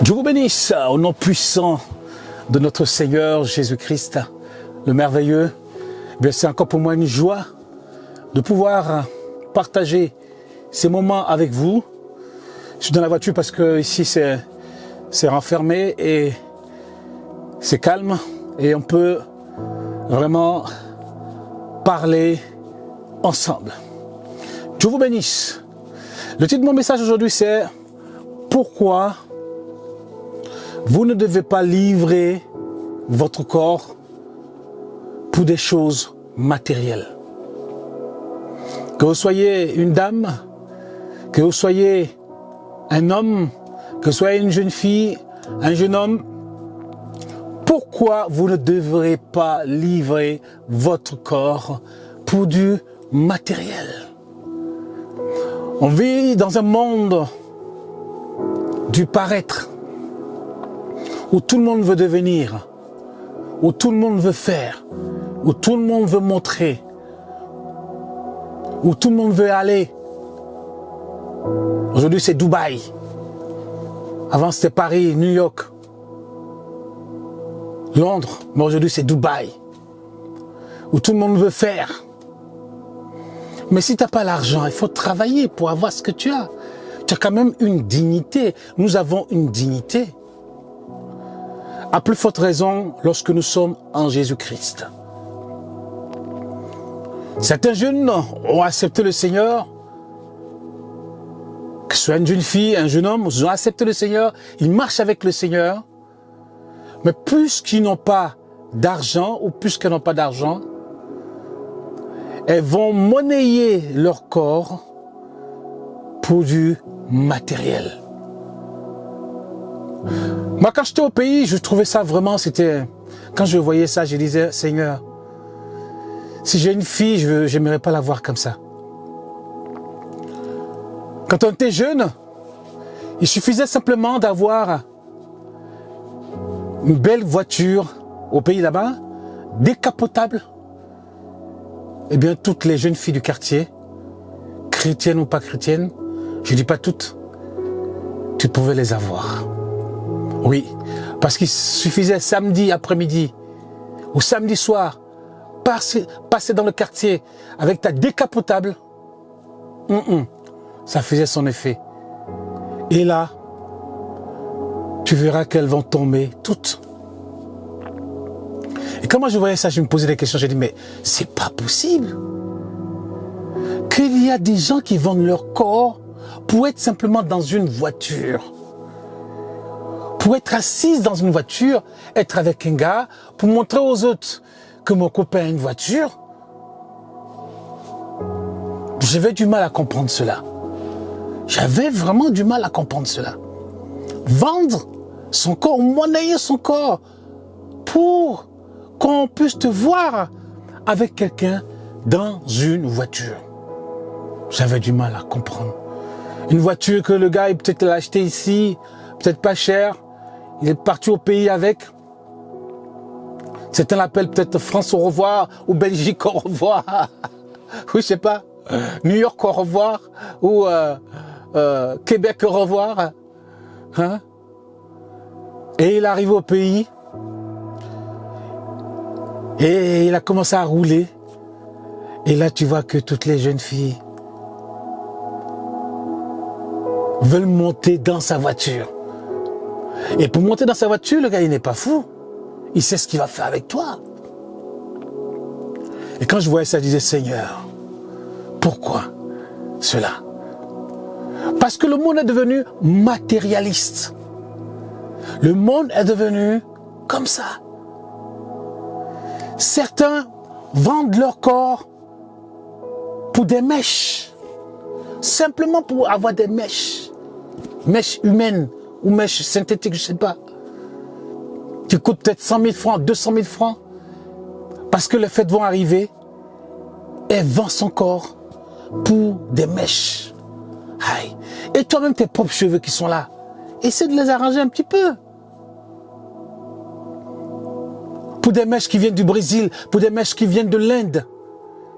Dieu vous bénisse au nom puissant de notre Seigneur Jésus-Christ, le merveilleux. C'est encore pour moi une joie de pouvoir partager ces moments avec vous. Je suis dans la voiture parce que ici c'est renfermé et c'est calme et on peut vraiment parler ensemble. Dieu vous bénisse. Le titre de mon message aujourd'hui c'est « Pourquoi vous ne devez pas livrer votre corps pour des choses matérielles ?» Que vous soyez une dame, que vous soyez un homme, que vous soyez une jeune fille, un jeune homme, pourquoi vous ne devrez pas livrer votre corps pour du matériel? On vit dans un monde du paraître, où tout le monde veut devenir, où tout le monde veut faire, où tout le monde veut montrer, où tout le monde veut aller. Aujourd'hui c'est Dubaï, avant c'était Paris, New York, Londres, mais aujourd'hui c'est Dubaï, où tout le monde veut faire. Mais si tu n'as pas l'argent, il faut travailler pour avoir ce que tu as. Tu as quand même une dignité, nous avons une dignité. À plus forte raison lorsque nous sommes en Jésus-Christ. Certains jeunes ont accepté le Seigneur, que ce soit une jeune fille, un jeune homme, ils ont accepté le Seigneur, ils marchent avec le Seigneur, mais plus qu'ils n'ont pas d'argent ou plus qu'elles n'ont pas d'argent, elles vont monnayer leur corps pour du matériel. Moi, quand j'étais au pays, je trouvais ça vraiment, quand je voyais ça, je disais, Seigneur, si j'ai une fille, j'aimerais pas la voir comme ça. Quand on était jeune, il suffisait simplement d'avoir une belle voiture au pays là-bas, décapotable. Eh bien, toutes les jeunes filles du quartier, chrétiennes ou pas chrétiennes, je dis pas toutes, tu pouvais les avoir. Oui, parce qu'il suffisait samedi après-midi ou samedi soir, passer dans le quartier avec ta décapotable, ça faisait son effet. Et là, tu verras qu'elles vont tomber toutes. Et quand moi je voyais ça, je me posais des questions, j'ai dit, mais c'est pas possible qu'il y a des gens qui vendent leur corps pour être simplement dans une voiture. Pour être assise dans une voiture, être avec un gars, pour montrer aux autres que mon copain a une voiture. J'avais du mal à comprendre cela. J'avais vraiment du mal à comprendre cela. Vendre son corps, monnayer son corps, pour qu'on puisse te voir avec quelqu'un dans une voiture. J'avais du mal à comprendre. Une voiture que le gars, peut-être l'a acheté ici, peut-être pas cher. Il est parti au pays avec. Certains l'appellent peut-être France au revoir ou Belgique au revoir. Ou je sais pas. New York au revoir ou Québec au revoir. Hein? Et il arrive au pays et il a commencé à rouler. Et là tu vois que toutes les jeunes filles veulent monter dans sa voiture. Et pour monter dans sa voiture, le gars, il n'est pas fou. Il sait ce qu'il va faire avec toi. Et quand je voyais ça, je disais, Seigneur, pourquoi cela? Parce que le monde est devenu matérialiste. Le monde est devenu comme ça. Certains vendent leur corps pour des mèches. Simplement pour avoir des mèches. Mèches humaines. Ou mèches synthétiques, je ne sais pas, qui coûtent peut-être 100 000 francs, 200 000 francs, parce que les fêtes vont arriver, elle vend son corps pour des mèches. Aïe. Et toi-même, tes propres cheveux qui sont là, essaie de les arranger un petit peu. Pour des mèches qui viennent du Brésil, pour des mèches qui viennent de l'Inde,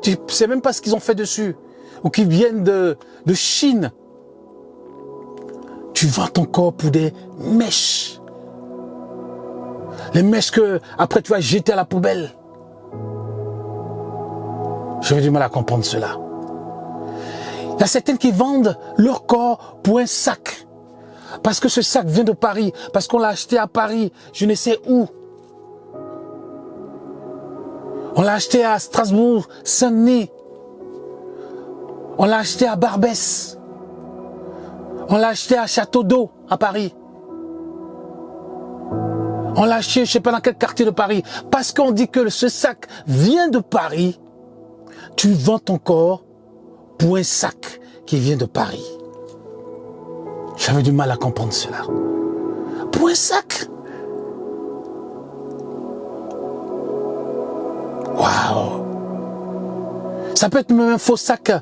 tu ne sais même pas ce qu'ils ont fait dessus, ou qui viennent de Chine. Tu vends ton corps pour des mèches. Les mèches que après tu vas jeter à la poubelle. J'avais du mal à comprendre cela. Il y a certaines qui vendent leur corps pour un sac. Parce que ce sac vient de Paris, parce qu'on l'a acheté à Paris, je ne sais où. On l'a acheté à Strasbourg, Saint-Denis. On l'a acheté à Barbès. On l'a acheté à Château d'Eau, à Paris. On l'a acheté, je ne sais pas dans quel quartier de Paris. Parce qu'on dit que ce sac vient de Paris, tu vends ton corps pour un sac qui vient de Paris. J'avais du mal à comprendre cela. Pour un sac. Waouh. Ça peut être même un faux sac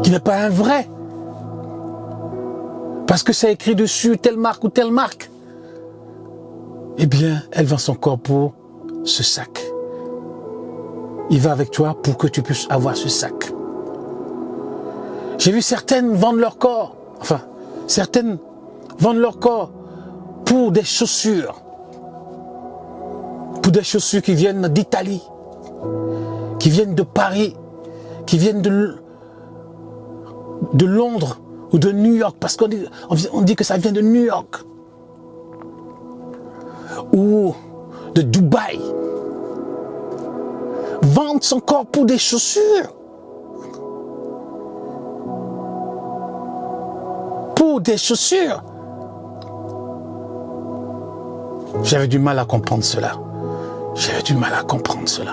qui n'est pas un vrai. Parce que c'est écrit dessus telle marque ou telle marque. Eh bien, elle vend son corps pour ce sac. Il va avec toi pour que tu puisses avoir ce sac. J'ai vu certaines vendre leur corps, certaines vendent leur corps pour des chaussures. Pour des chaussures qui viennent d'Italie, qui viennent de Paris, qui viennent de Londres ou de New York, parce qu'on dit que ça vient de New York. Ou de Dubaï. Vendre son corps pour des chaussures. Pour des chaussures. J'avais du mal à comprendre cela. J'avais du mal à comprendre cela.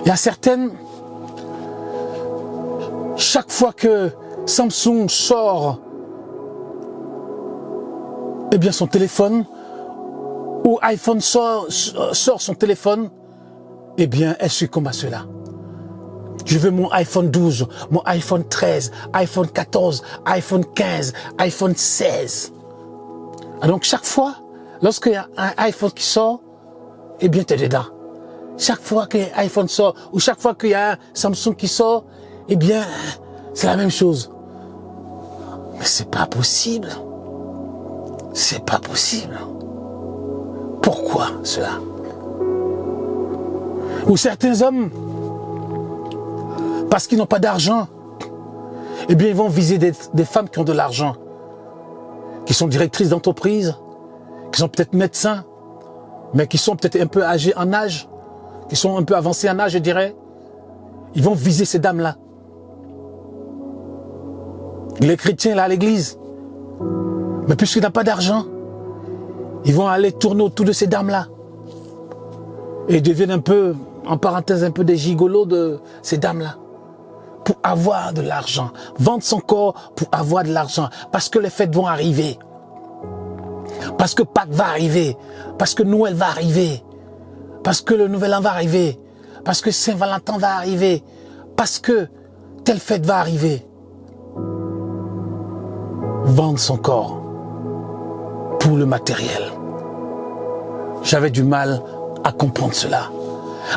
Il y a certaines, chaque fois que Samsung sort, eh bien son téléphone, ou iPhone sort son téléphone, eh bien elle succombe à cela. Je veux mon iPhone 12, mon iPhone 13, iPhone 14, iPhone 15, iPhone 16. Et donc chaque fois, lorsqu'il y a un iPhone qui sort, eh bien tu es dedans. Chaque fois qu'un iPhone sort, ou chaque fois qu'il y a un Samsung qui sort, eh bien c'est la même chose. Mais c'est pas possible. C'est pas possible. Pourquoi cela? Ou certains hommes, parce qu'ils n'ont pas d'argent, eh bien ils vont viser des femmes qui ont de l'argent, qui sont directrices d'entreprise, qui sont peut-être médecins, mais qui sont peut-être un peu âgées en âge, qui sont un peu avancées en âge, je dirais. Ils vont viser ces dames-là. Les chrétiens là à l'église, mais puisqu'ils n'ont pas d'argent, ils vont aller tourner autour de ces dames-là. Et ils deviennent un peu, en parenthèse, un peu des gigolos de ces dames-là. Pour avoir de l'argent. Vendre son corps pour avoir de l'argent. Parce que les fêtes vont arriver. Parce que Pâques va arriver. Parce que Noël va arriver. Parce que le Nouvel An va arriver. Parce que Saint-Valentin va arriver. Parce que telle fête va arriver. Vendre son corps pour le matériel. J'avais du mal à comprendre cela.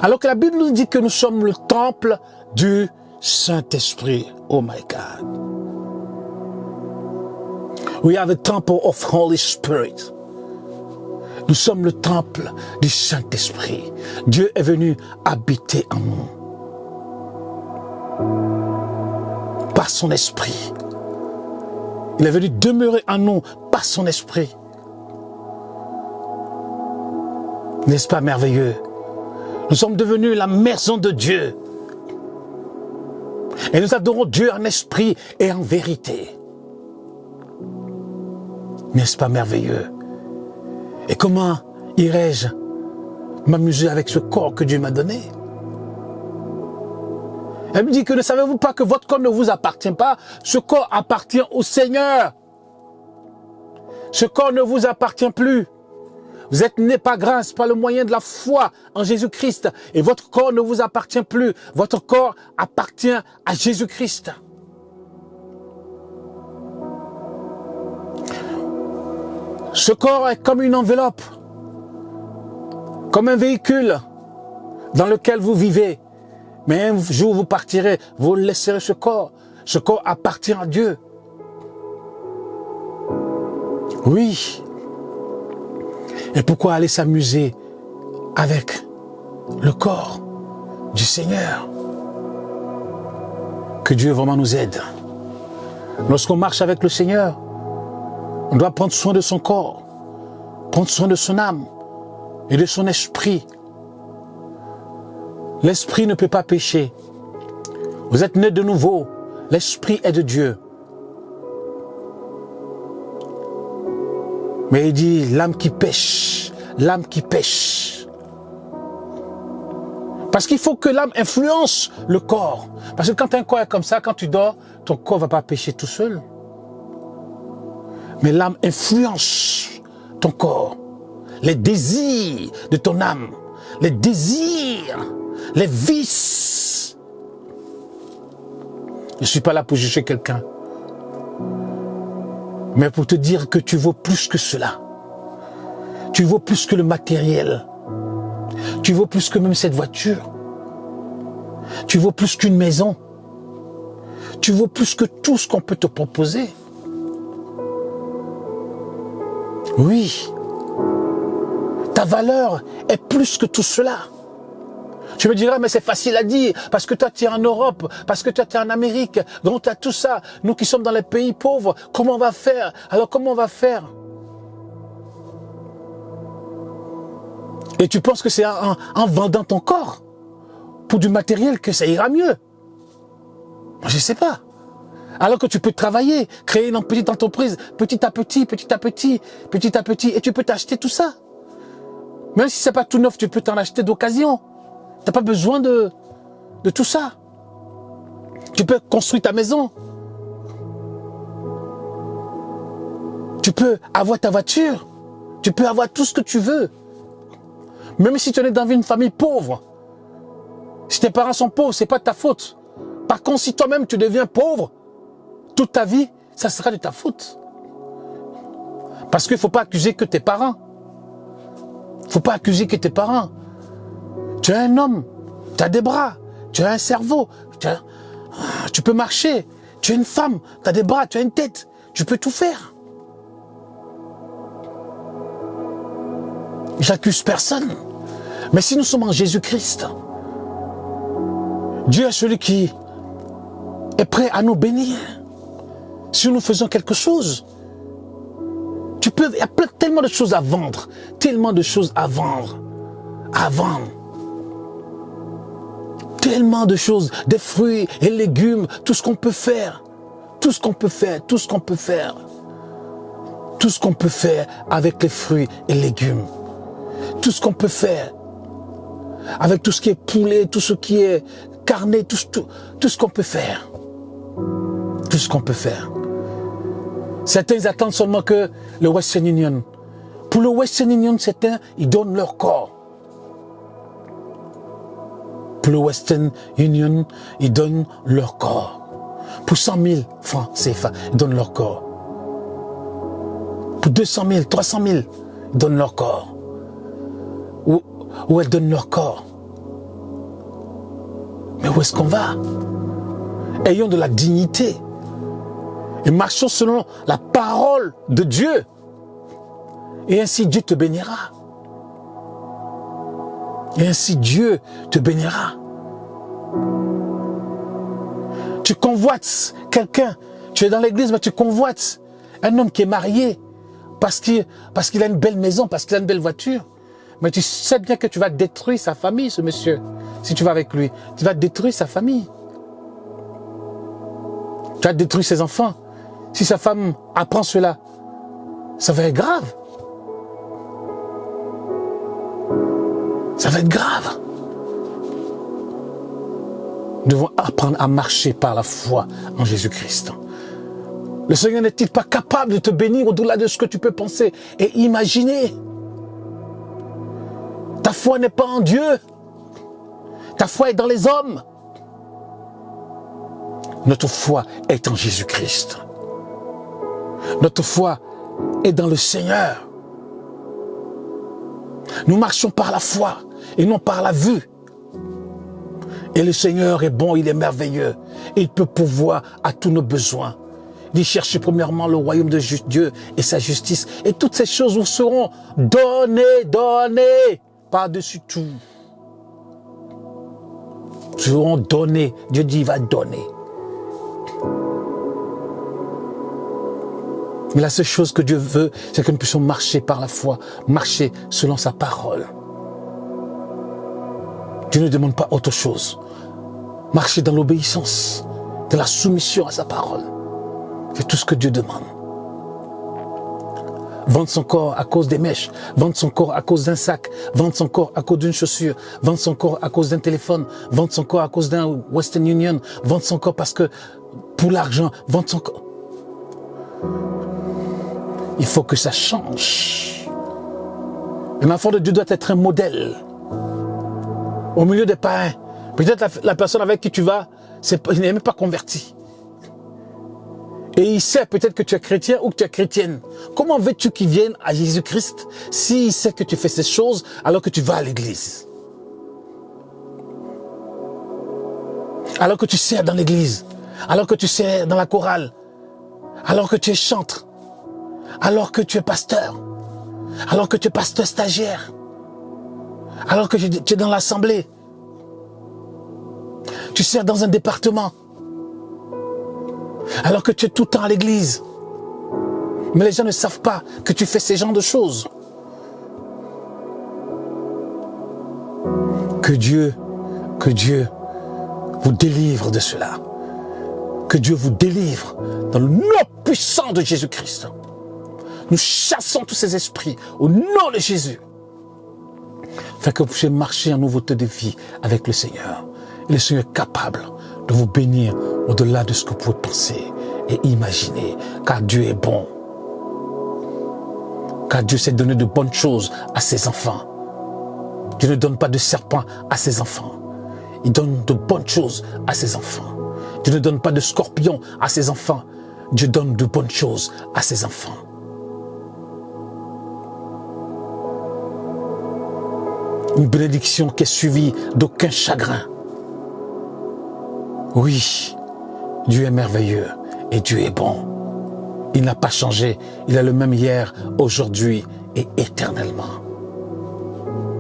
Alors que la Bible nous dit que nous sommes le temple du Saint-Esprit. Oh my God. We are the temple of Holy Spirit. Nous sommes le temple du Saint-Esprit. Dieu est venu habiter en nous. Par son esprit. Il est venu demeurer en nous par son esprit. N'est-ce pas merveilleux? Nous sommes devenus la maison de Dieu. Et nous adorons Dieu en esprit et en vérité. N'est-ce pas merveilleux? Et comment irais-je m'amuser avec ce corps que Dieu m'a donné? Elle me dit que ne savez-vous pas que votre corps ne vous appartient pas? Ce corps appartient au Seigneur. Ce corps ne vous appartient plus. Vous êtes né par grâce, par le moyen de la foi en Jésus-Christ. Et votre corps ne vous appartient plus. Votre corps appartient à Jésus-Christ. Ce corps est comme une enveloppe, comme un véhicule dans lequel vous vivez. Mais un jour, vous partirez, vous laisserez ce corps. Ce corps appartient à Dieu. Oui. Et pourquoi aller s'amuser avec le corps du Seigneur? Que Dieu vraiment nous aide. Lorsqu'on marche avec le Seigneur, on doit prendre soin de son corps, prendre soin de son âme et de son esprit. L'esprit ne peut pas pécher. Vous êtes nés de nouveau. L'esprit est de Dieu. Mais il dit l'âme qui pêche, l'âme qui pêche. Parce qu'il faut que l'âme influence le corps. Parce que quand un corps est comme ça, quand tu dors, ton corps ne va pas pécher tout seul. Mais l'âme influence ton corps. Les désirs de ton âme, les désirs, les vices. Je ne suis pas là pour juger quelqu'un, mais pour te dire que tu vaux plus que cela. Tu vaux plus que le matériel. Tu vaux plus que même cette voiture. Tu vaux plus qu'une maison. Tu vaux plus que tout ce qu'on peut te proposer. Oui. Ta valeur est plus que tout cela. Tu me diras, mais c'est facile à dire, parce que toi tu es en Europe, parce que toi tu es en Amérique, donc tu as tout ça. Nous qui sommes dans les pays pauvres, comment on va faire? Alors comment on va faire? Et tu penses que c'est en vendant ton corps pour du matériel que ça ira mieux? Je ne sais pas. Alors que tu peux travailler, créer une petite entreprise, petit à petit, petit à petit, petit à petit, et tu peux t'acheter tout ça. Même si ce n'est pas tout neuf, tu peux t'en acheter d'occasion. Tu n'as pas besoin de tout ça. Tu peux construire ta maison. Tu peux avoir ta voiture. Tu peux avoir tout ce que tu veux. Même si tu es dans une famille pauvre. Si tes parents sont pauvres, ce n'est pas de ta faute. Par contre, si toi-même tu deviens pauvre, toute ta vie, ça sera de ta faute. Parce qu'il ne faut pas accuser que tes parents. Il ne faut pas accuser que tes parents. Tu es un homme, tu as des bras, tu as un cerveau, tu peux marcher. Tu es une femme, tu as des bras, tu as une tête, tu peux tout faire. J'accuse personne. Mais si nous sommes en Jésus-Christ, Dieu est celui qui est prêt à nous bénir. Si nous faisons quelque chose, il y a tellement de choses à vendre, tellement de choses à vendre, tellement de choses, des fruits et légumes, tout ce qu'on peut faire, tout ce qu'on peut faire, tout ce qu'on peut faire, tout ce qu'on peut faire avec les fruits et légumes, tout ce qu'on peut faire avec tout ce qui est poulet, tout ce qui est carné, tout ce qu'on peut faire, tout ce qu'on peut faire. Certains attendent seulement que le Western Union. Pour le Western Union, certains, ils donnent leur corps. Pour le Western Union, ils donnent leur corps. Pour 100 000 francs CFA, ils donnent leur corps. Pour 200 000, 300 000, ils donnent leur corps. Où elles donnent leur corps. Mais où est-ce qu'on va? Ayons de la dignité. Et marchons selon la parole de Dieu. Et ainsi Dieu te bénira. Et ainsi Dieu te bénira. Tu convoites quelqu'un. Tu es dans l'église, mais tu convoites un homme qui est marié parce qu'il a une belle maison, parce qu'il a une belle voiture. Mais tu sais bien que tu vas détruire sa famille, ce monsieur. Si tu vas avec lui, tu vas détruire sa famille. Tu vas détruire ses enfants. Si sa femme apprend cela, ça va être grave. Ça va être grave. Nous devons apprendre à marcher par la foi en Jésus-Christ. Le Seigneur n'est-il pas capable de te bénir au-delà de ce que tu peux penser et imaginer? Ta foi n'est pas en Dieu. Ta foi est dans les hommes. Notre foi est en Jésus-Christ. Notre foi est dans le Seigneur. Nous marchons par la foi et non par la vue. Et le Seigneur est bon, il est merveilleux. Il peut pourvoir à tous nos besoins. Il dit, cherchez premièrement le royaume de Dieu et sa justice. Et toutes ces choses vous seront données par-dessus tout. Vous seront données. Dieu dit, il va donner. Mais la seule chose que Dieu veut, c'est que nous puissions marcher par la foi, marcher selon sa parole. Dieu ne demande pas autre chose. Marcher dans l'obéissance, dans la soumission à sa parole. C'est tout ce que Dieu demande. Vendre son corps à cause des mèches, vendre son corps à cause d'un sac, vendre son corps à cause d'une chaussure, vendre son corps à cause d'un téléphone, vendre son corps à cause d'un Western Union, vendre son corps parce que pour l'argent, vendre son corps. Il faut que ça change. Un enfant de Dieu doit être un modèle. Au milieu des païens. Peut-être la personne avec qui tu vas, il n'est même pas converti. Et il sait peut-être que tu es chrétien ou que tu es chrétienne. Comment veux-tu qu'il vienne à Jésus-Christ s'il sait que tu fais ces choses alors que tu vas à l'église? Alors que tu sers dans l'église, alors que tu sers dans la chorale, alors que tu es chantre, alors que tu es pasteur, alors que tu es pasteur stagiaire, alors que tu es dans l'assemblée, tu sers dans un département, alors que tu es tout le temps à l'église. Mais les gens ne savent pas que tu fais ces genres de choses. Que Dieu vous délivre de cela. Que Dieu vous délivre dans le nom puissant de Jésus-Christ. Nous chassons tous ces esprits au nom de Jésus. Afin que vous puissiez marcher en nouveauté de vie avec le Seigneur. Et le Seigneur est capable de vous bénir au-delà de ce que vous pouvez penser et imaginer. Car Dieu est bon. Car Dieu sait donner de bonnes choses à ses enfants. Dieu ne donne pas de serpents à ses enfants. Il donne de bonnes choses à ses enfants. Dieu ne donne pas de scorpions à ses enfants. Dieu donne de bonnes choses à ses enfants. Une bénédiction qui est suivie d'aucun chagrin. Oui, Dieu est merveilleux et Dieu est bon. Il n'a pas changé. Il est le même hier, aujourd'hui et éternellement.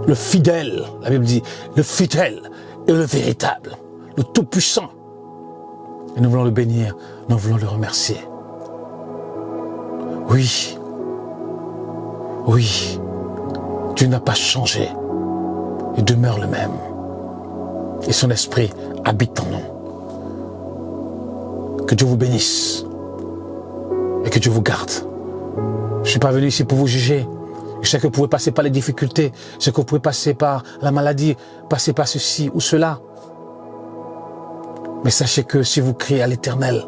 Le fidèle, la Bible dit, le fidèle et le véritable, le tout-puissant. Et nous voulons le bénir, nous voulons le remercier. Oui, Dieu n'a pas changé. Il demeure le même. Et son esprit habite en nous. Que Dieu vous bénisse. Et que Dieu vous garde. Je ne suis pas venu ici pour vous juger. Je sais que vous pouvez passer par les difficultés. Je sais que vous pouvez passer par la maladie, passer par ceci ou cela. Mais sachez que si vous criez à l'Éternel,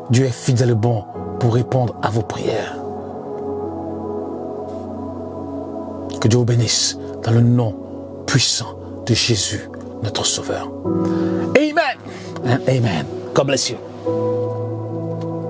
Dieu est fidèle et bon pour répondre à vos prières. Que Dieu vous bénisse dans le nom puissant de Jésus, notre Sauveur. Amen. And amen. God bless you.